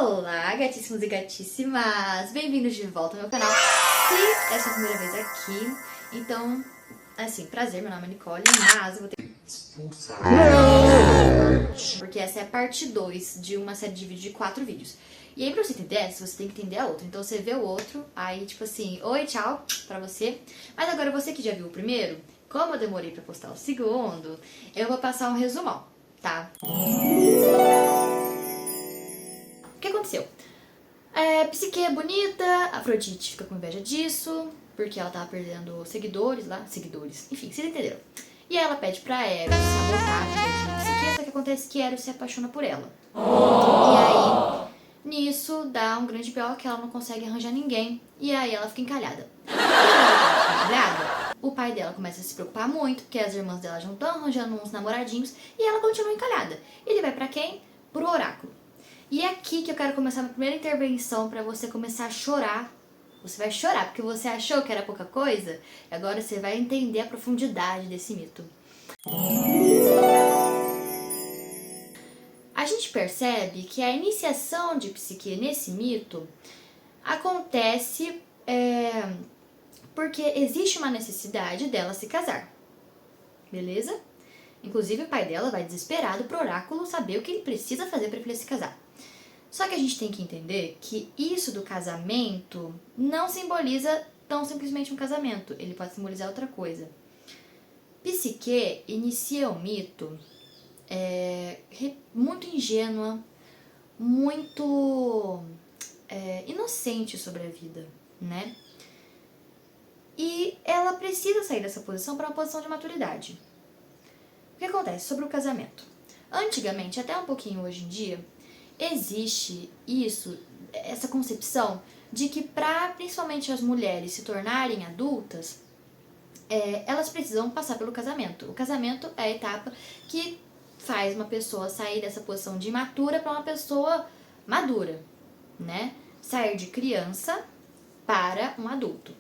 Olá, gatíssimos e gatíssimas! Bem-vindos de volta ao meu canal. Se é a sua primeira vez aqui, então, assim, prazer, meu nome é Nicole, mas eu vou ter que expulsar. Porque essa é a parte 2 de uma série de vídeos de 4 vídeos. E aí, pra você entender essa, você tem que entender a outra. Então, você vê o outro, aí, tipo assim, oi, tchau, pra você. Mas agora, você que já viu o primeiro, como eu demorei pra postar o segundo, eu vou passar um resumão, tá? O que aconteceu? Psique é bonita, Afrodite fica com inveja disso, porque ela tava perdendo seguidores lá, enfim, vocês entenderam. E ela pede pra Eros sabotar a vida de Psique, só que acontece que Eros se apaixona por ela. E aí, nisso, dá um grande B.O. que ela não consegue arranjar ninguém, e aí ela fica encalhada. E ela fica encalhada, o pai dela começa a se preocupar muito, porque as irmãs dela já estão arranjando uns namoradinhos, e ela continua encalhada. Ele vai pra quem? Pro oráculo. E é aqui que eu quero começar a minha primeira intervenção pra você começar a chorar. Você vai chorar porque você achou que era pouca coisa, e agora você vai entender a profundidade desse mito. A gente percebe que a iniciação de Psique nesse mito acontece porque existe uma necessidade dela se casar, beleza? Inclusive o pai dela vai desesperado pro oráculo saber o que ele precisa fazer para ele se casar. Só que a gente tem que entender que isso do casamento não simboliza tão simplesmente um casamento, ele pode simbolizar outra coisa. Psique inicia o mito muito ingênua, muito inocente sobre a vida, né? E ela precisa sair dessa posição para uma posição de maturidade. O que acontece sobre o casamento? Antigamente, até um pouquinho hoje em dia, existe essa concepção de que para principalmente as mulheres se tornarem adultas, elas precisam passar pelo casamento. O casamento é a etapa que faz uma pessoa sair dessa posição de imatura para uma pessoa madura, né? Sair de criança para um adulto,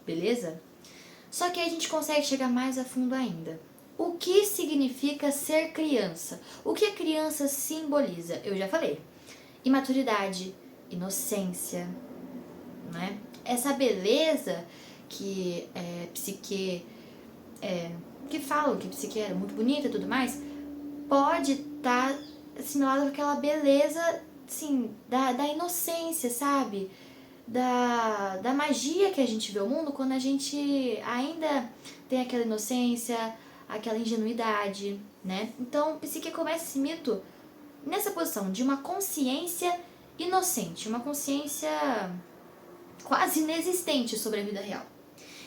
beleza? Só que aí a gente consegue chegar mais a fundo ainda. O que significa ser criança? O que a criança simboliza? Eu já falei. Imaturidade, inocência, né? Essa beleza que Psique, que falam que Psique era muito bonita e tudo mais, pode estar assimilada com aquela beleza, assim, da inocência, sabe? Da magia que a gente vê o mundo quando a gente ainda tem aquela inocência, aquela ingenuidade, né? Então, Psique começa esse mito nessa posição de uma consciência inocente, uma consciência quase inexistente sobre a vida real.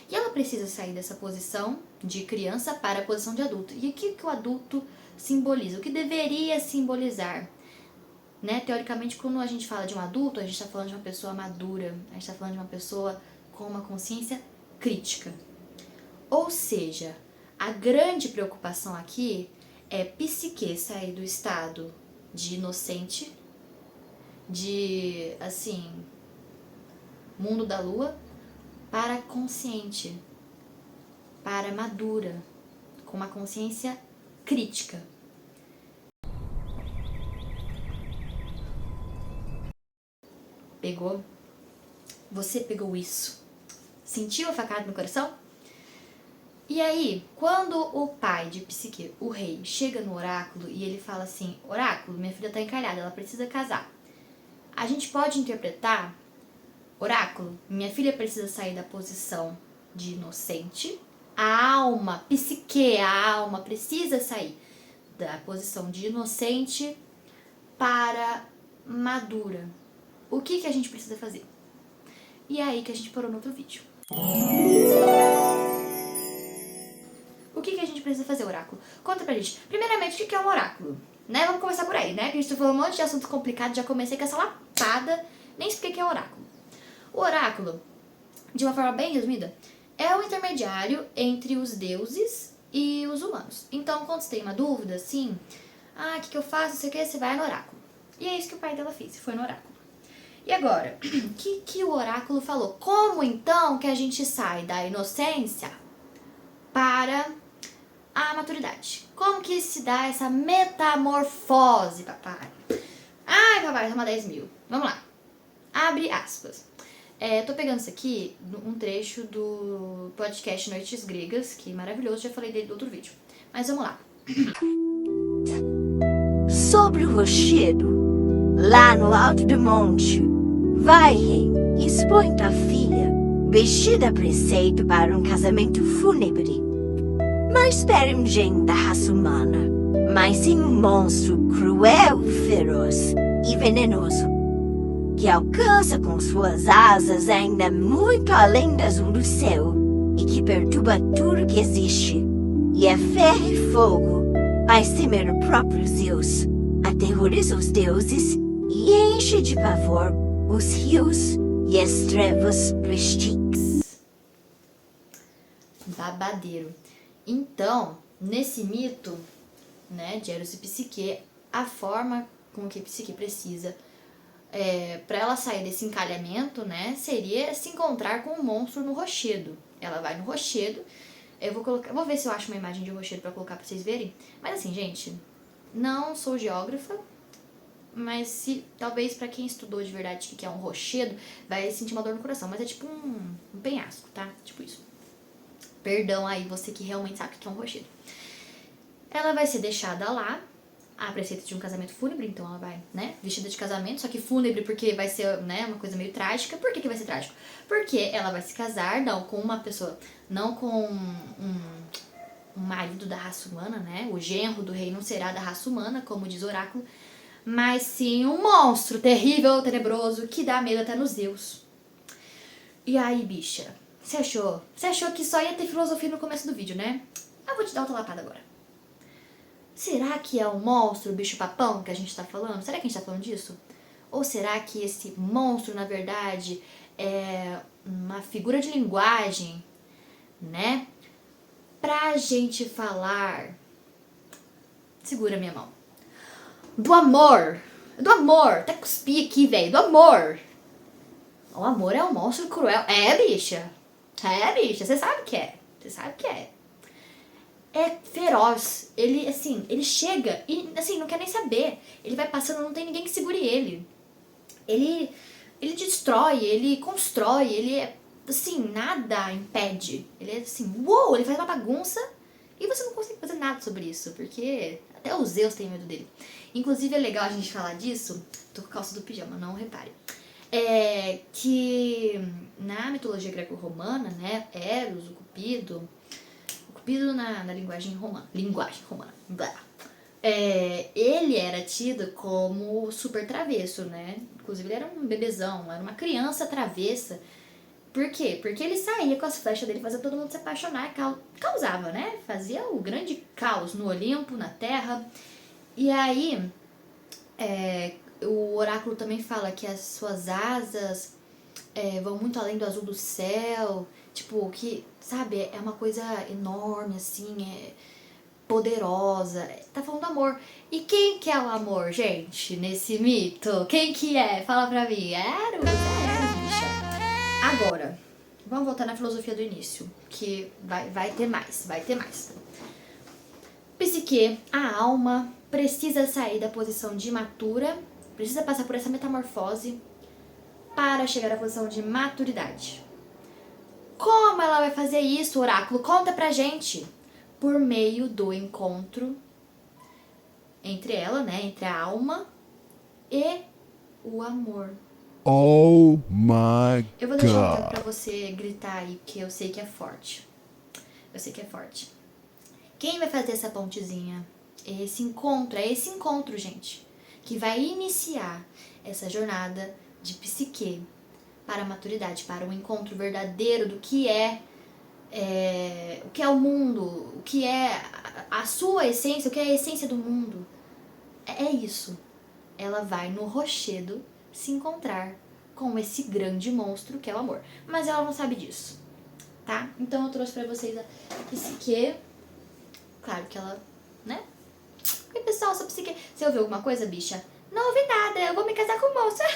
E ela precisa sair dessa posição de criança para a posição de adulto. E o que o adulto simboliza? O que deveria simbolizar? Né? Teoricamente, quando a gente fala de um adulto, a gente está falando de uma pessoa madura, a gente está falando de uma pessoa com uma consciência crítica. Ou seja, a grande preocupação aqui é Psique sair do estado de inocente, de, assim, mundo da lua, para consciente, para madura, com uma consciência crítica. Pegou? Você pegou isso? Sentiu a facada no coração? E aí, quando o pai de Psique, o rei, chega no oráculo e ele fala assim: oráculo, minha filha tá encalhada, ela precisa casar. A gente pode interpretar: oráculo, minha filha precisa sair da posição de inocente. A alma, Psique, a alma precisa sair da posição de inocente para madura. O que a gente precisa fazer? E é aí que a gente parou no outro vídeo. O que a gente precisa fazer, oráculo? Conta pra gente. Primeiramente, o que é um oráculo? Né? Vamos começar por aí, né? Que a gente falou um monte de assuntos complicados, já comecei com essa lapada, nem expliquei o que é oráculo. O oráculo, de uma forma bem resumida, é o intermediário entre os deuses e os humanos. Então, quando você tem uma dúvida, assim, o que eu faço, não sei o que, você vai no oráculo. E é isso que o pai dela fez, foi no oráculo. E agora, o que o oráculo falou? Como então que a gente sai da inocência para a maturidade? Como que se dá essa metamorfose, papai? Ai, papai, toma 10 mil. Vamos lá. Abre aspas. Tô pegando isso aqui, um trecho do podcast Noites Gregas, que é maravilhoso, já falei dele no outro vídeo. Mas vamos lá. Sobre o rochedo, lá no alto do monte, vai, rei, e expõe tua filha, vestida a preceito para um casamento fúnebre. Não espere um gênio da raça humana, mas sim um monstro cruel, feroz e venenoso, que alcança com suas asas ainda muito além do azul do céu e que perturba tudo que existe, e é ferro e fogo, faz temer o próprio Zeus, aterroriza os deuses e enche de pavor os rios e as trevas prestígios. Babadeiro. Então, nesse mito, né, de Eros e Psique, a forma com que Psique precisa para ela sair desse encalhamento, né, seria se encontrar com um monstro no rochedo. Ela vai no rochedo. Vou ver se eu acho uma imagem de rochedo pra colocar pra vocês verem. Mas assim, gente, não sou geógrafa, mas talvez pra quem estudou de verdade o que é um rochedo, vai sentir uma dor no coração. Mas é tipo um penhasco, tá? Tipo isso. Perdão aí, você que realmente sabe o que é um rochedo. Ela vai ser deixada lá, a preceito de um casamento fúnebre, então ela vai, né, vestida de casamento, só que fúnebre porque vai ser, né, uma coisa meio trágica. Por que vai ser trágico? Porque ela vai se casar, não com uma pessoa, não com um marido da raça humana, né, o genro do rei não será da raça humana, como diz o oráculo, mas sim um monstro terrível, tenebroso, que dá medo até nos deuses. E aí, bicha, você achou que só ia ter filosofia no começo do vídeo, né? Eu vou te dar outra lapada agora. Será que é um monstro, o bicho papão que a gente tá falando? Será que a gente tá falando disso? Ou será que esse monstro, na verdade, é uma figura de linguagem, né? Pra gente falar... Segura minha mão. Do amor. Do amor. Até cuspi aqui, velho. Do amor. O amor é um monstro cruel. Bicha. Bicha. Você sabe que é. Você sabe que é. É feroz. Ele, assim, ele chega e, assim, não quer nem saber. Ele vai passando, não tem ninguém que segure ele. Ele destrói, ele constrói, ele é, assim, nada impede. Ele é, assim, uou, ele faz uma bagunça e você não consegue fazer nada sobre isso, porque até os Zeus têm medo dele. Inclusive, é legal a gente falar disso. Tô com a calça do pijama, não repare. Que na mitologia greco-romana, né, Eros, o Cupido na linguagem romana. Blá. Ele era tido como super travesso, né? Inclusive ele era um bebezão, era uma criança travessa. Por quê? Porque ele saía com as flechas dele, fazia todo mundo se apaixonar, causava, né? Fazia o grande caos no Olimpo, na Terra. E aí, o oráculo também fala que as suas asas vão muito além do azul do céu. Tipo, que, sabe, é uma coisa enorme, assim, poderosa. Tá falando do amor. E quem que é o amor, gente, nesse mito? Quem que é? Fala pra mim. Eros, bicha. Agora, vamos voltar na filosofia do início, que vai ter mais. Psique, a alma, precisa sair da posição de imatura, precisa passar por essa metamorfose para chegar à posição de maturidade. Como ela vai fazer isso, oráculo? Conta pra gente. Por meio do encontro entre ela, né? Entre a alma e o amor. Oh my God. Eu vou deixar um tempo pra você gritar aí, porque eu sei que é forte. Quem vai fazer essa pontezinha? É esse encontro, gente, que vai iniciar essa jornada de psique para a maturidade, para o encontro verdadeiro do que é o que é o mundo, o que é a sua essência, o que é a essência do mundo. É isso. Ela vai no rochedo se encontrar com esse grande monstro que é o amor. Mas ela não sabe disso, tá? Então eu trouxe pra vocês a psique. Claro que ela, né? E pessoal, sua psique... Você ouviu alguma coisa, bicha? Não ouvi nada, eu vou me casar com o monstro.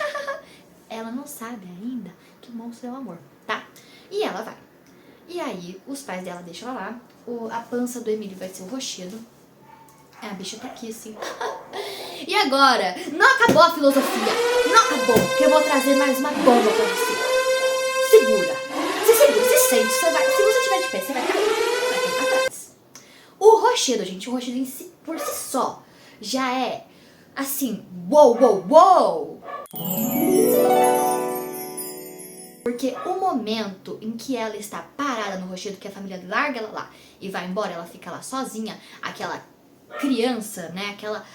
Ela não sabe ainda que o monstro é o amor, tá? E ela vai. E aí, os pais dela deixam ela lá. A pança do Emílio vai ser o rochedo. A bicha tá aqui, assim. E agora, não acabou a filosofia. Não acabou, que eu vou trazer mais uma bomba pra você. Segura, se sente, você vai. Se você estiver de pé, você vai cair pra trás. O rochedo, gente, o rochedo em si, por si só, já é assim, uou. Porque o momento em que ela está parada no rochedo, que a família larga ela lá e vai embora, ela fica lá sozinha, aquela criança, né, aquela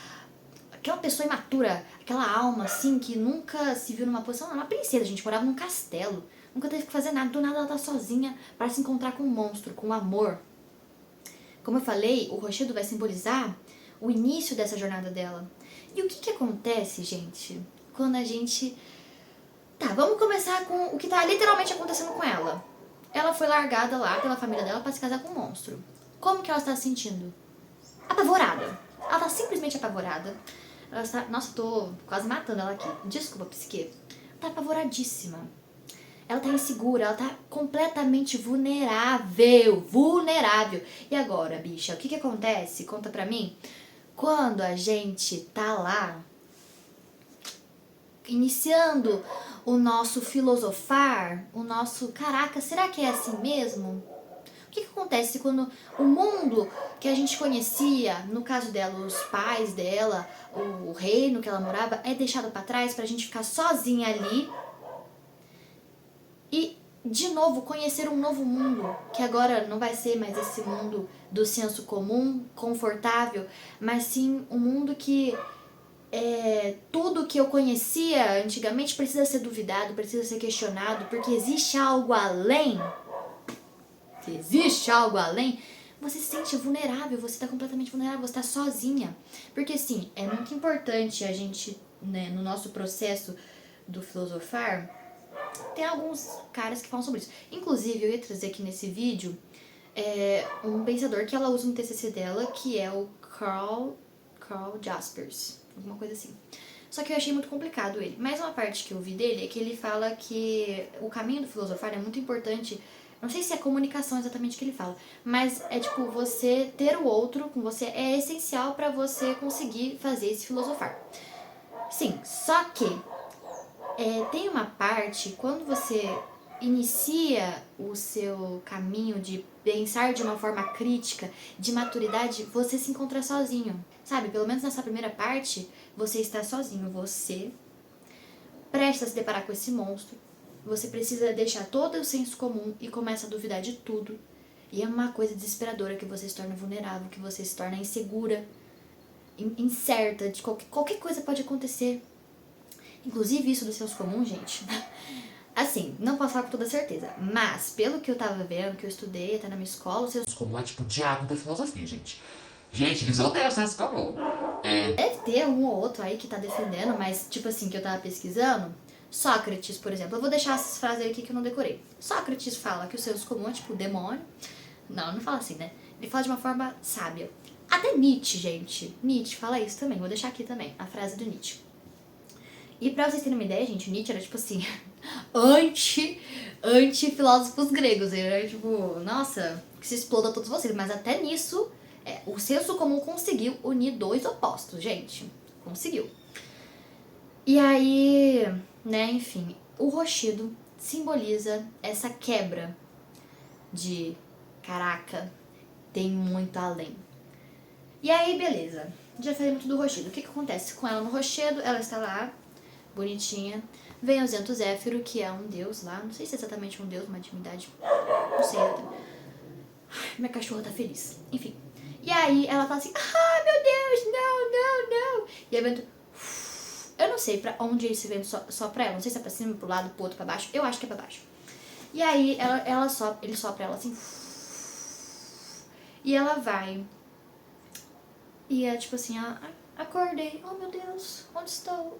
pessoa imatura, aquela alma assim que nunca se viu numa posição, uma princesa, a gente morava num castelo, nunca teve que fazer nada, do nada ela tá sozinha para se encontrar com um monstro, com amor. Como eu falei, o rochedo vai simbolizar o início dessa jornada dela. E o que acontece, gente, quando a gente... Tá, vamos começar com o que tá literalmente acontecendo com ela. Ela foi largada lá pela família dela pra se casar com um monstro. Como que ela está se sentindo? Apavorada. Ela tá simplesmente apavorada. Ela está... Nossa, tô quase matando ela aqui. Desculpa, psique. Ela tá apavoradíssima. Ela tá insegura, ela tá completamente vulnerável. E agora, bicha, o que acontece? Conta pra mim. Quando a gente tá lá iniciando o nosso filosofar, o nosso, caraca, será que é assim mesmo? O que acontece quando o mundo que a gente conhecia, no caso dela, os pais dela, o reino que ela morava, é deixado pra trás pra gente ficar sozinha ali e, de novo, conhecer um novo mundo, que agora não vai ser mais esse mundo do senso comum, confortável, mas sim um mundo que tudo que eu conhecia antigamente precisa ser duvidado, precisa ser questionado, porque existe algo além. Se existe algo além, você se sente vulnerável, você está completamente vulnerável, você está sozinha. Porque sim, é muito importante a gente, né, no nosso processo do filosofar, tem alguns caras que falam sobre isso. Inclusive, eu ia trazer aqui nesse vídeo um pensador que ela usa no TCC dela, que é o Karl Jaspers, alguma coisa assim. Só que eu achei muito complicado ele. Mas uma parte que eu vi dele é que ele fala que o caminho do filosofar é muito importante. Não sei se é comunicação exatamente que ele fala, mas é tipo, você ter o outro com você é essencial pra você conseguir fazer esse filosofar. Sim, só que tem uma parte, quando você inicia o seu caminho de pensar de uma forma crítica, de maturidade, você se encontra sozinho, sabe? Pelo menos nessa primeira parte, você está sozinho, você presta a se deparar com esse monstro, você precisa deixar todo o senso comum e começa a duvidar de tudo. E é uma coisa desesperadora que você se torna vulnerável, que você se torna insegura, incerta, de qualquer coisa pode acontecer. Inclusive isso do senso comum, gente, assim, não posso falar com toda certeza, mas pelo que eu tava vendo, que eu estudei até na minha escola, o senso comum é tipo o diabo da filosofia, gente. Gente, eles odeiam o senso comum. Deve ter um ou outro aí que tá defendendo, mas tipo assim, que eu tava pesquisando, Sócrates, por exemplo, eu vou deixar essas frases aqui que eu não decorei. Sócrates fala que o senso comum é tipo o demônio. Não fala assim, né? Ele fala de uma forma sábia. Até Nietzsche, gente. Nietzsche fala isso também, vou deixar aqui também, a frase do Nietzsche. E pra vocês terem uma ideia, gente, o Nietzsche era tipo assim, anti-filósofos gregos. Ele era tipo, nossa, que se exploda todos vocês. Mas até nisso, o senso comum conseguiu unir dois opostos, gente. Conseguiu. E aí, né, enfim, o rochedo simboliza essa quebra de, caraca, tem muito além. E aí, beleza, já falei muito do rochedo. O que acontece com ela no rochedo? Ela está lá, bonitinha. Vem o Zento Zéfiro, que é um deus lá. Não sei se é exatamente um deus, uma divindade. Não sei. Minha cachorra tá feliz. Enfim. E aí ela tá assim, meu Deus, não. E aí vento... Eu não sei pra onde esse vento sopra ela. Não sei se é pra cima, pro lado, pro outro, pra baixo. Eu acho que é pra baixo. E aí ele sopra ela assim. E ela vai. E é tipo assim, acordei, oh meu Deus, onde estou?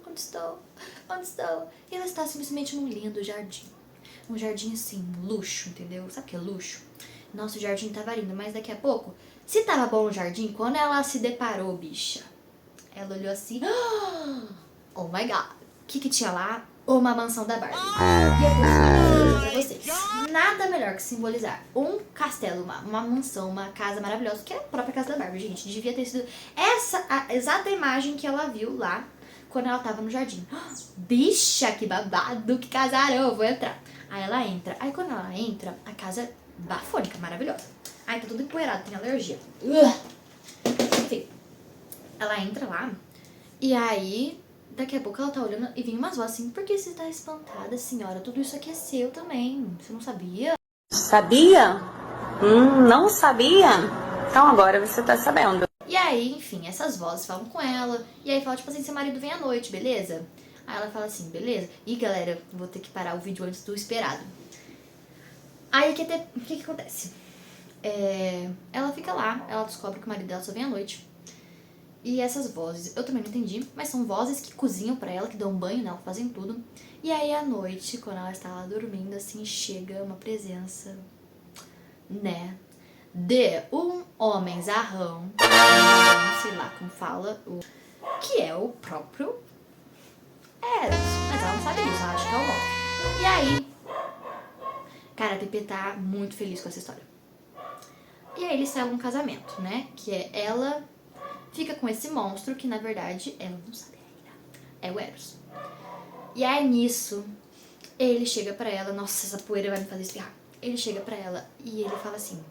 E ela está simplesmente num lindo jardim. Um jardim assim, luxo, entendeu? Sabe o que é luxo? Nossa, o jardim tava lindo, mas daqui a pouco, se tava bom o jardim, quando ela se deparou, bicha, ela olhou assim, oh my god, o que tinha lá? Uma mansão da Barbie. E a pessoa pra vocês. Nada melhor que simbolizar um castelo, uma mansão, uma casa maravilhosa, que é a própria casa da Barbie, gente. Devia ter sido essa a exata imagem que ela viu lá quando ela tava no jardim. Bicha, que babado, que casarão, eu vou entrar. Aí ela entra. Aí quando ela entra, a casa é bafônica, maravilhosa. Aí tá tudo empoeirado, tem alergia. Enfim, ela entra lá e aí daqui a pouco ela tá olhando e vem umas vozes assim: por que você tá espantada, senhora? Tudo isso aqui é seu também. Você não sabia? Sabia? Não sabia? Então agora você tá sabendo. E aí, enfim, essas vozes falam com ela. E aí fala, tipo assim, seu marido vem à noite, beleza? Aí ela fala assim, beleza. E galera, vou ter que parar o vídeo antes do esperado. Aí o que acontece? Ela fica lá, ela descobre que o marido dela só vem à noite. E essas vozes, eu também não entendi, mas são vozes que cozinham pra ela, que dão banho nela, fazem tudo. E aí à noite, quando ela está lá dormindo, assim, chega uma presença, né, de um homem zarrão, sei lá como fala, que é o próprio Eros. Mas ela não sabe disso, ela acha que é o Loki. E aí, cara, a Pepe tá muito feliz com essa história. E aí eles selam um casamento, né, que é ela fica com esse monstro que, na verdade, ela não sabe ainda. É o Eros. E aí, nisso, ele chega pra ela... Nossa, essa poeira vai me fazer espirrar. Ele chega pra ela e ele fala assim: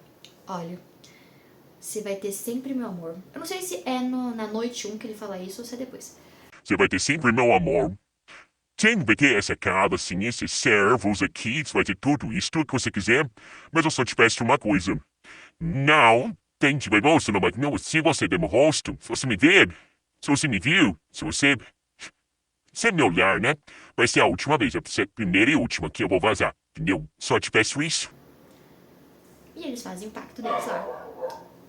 olha, você vai ter sempre meu amor. Eu não sei se é na noite 1 que ele fala isso ou se é depois. Você vai ter sempre meu amor. Você vai ter essa casa, assim, esses servos aqui, você vai ter tudo isso, tudo que você quiser. Mas eu só te peço uma coisa. Não tente ver rosto, não, se você der meu rosto, se você me ver, se você me viu, se você me olhar, né? Vai ser a última vez, vai ser a primeira e última que eu vou vazar, entendeu? Só te peço isso. E eles fazem o pacto deles lá.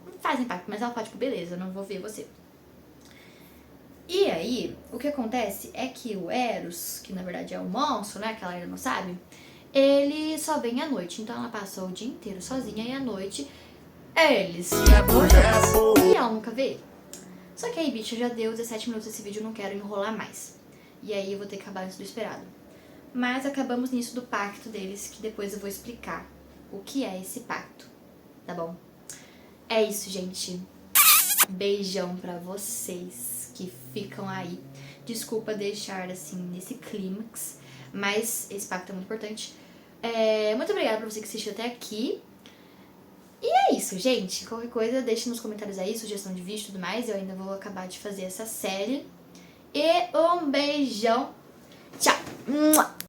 Não fazem pacto, mas ela fala, tipo, beleza, eu não vou ver você. E aí, o que acontece é que o Eros, que na verdade é o monstro, né, que ela ainda não sabe, ele só vem à noite. Então ela passa o dia inteiro sozinha e à noite eles ficam juntos. E ela nunca vê ele. Só que aí, bicho, já deu 17 minutos desse vídeo, eu não quero enrolar mais. E aí eu vou ter que acabar antes do esperado. Mas acabamos nisso do pacto deles, que depois eu vou explicar o que é esse pacto, tá bom? É isso, gente. Beijão pra vocês que ficam aí. Desculpa deixar, assim, nesse clímax, mas esse pacto é muito importante. Muito obrigada pra você que assistiu até aqui. E é isso, gente. Qualquer coisa, deixe nos comentários aí, sugestão de vídeo e tudo mais. Eu ainda vou acabar de fazer essa série. E um beijão. Tchau!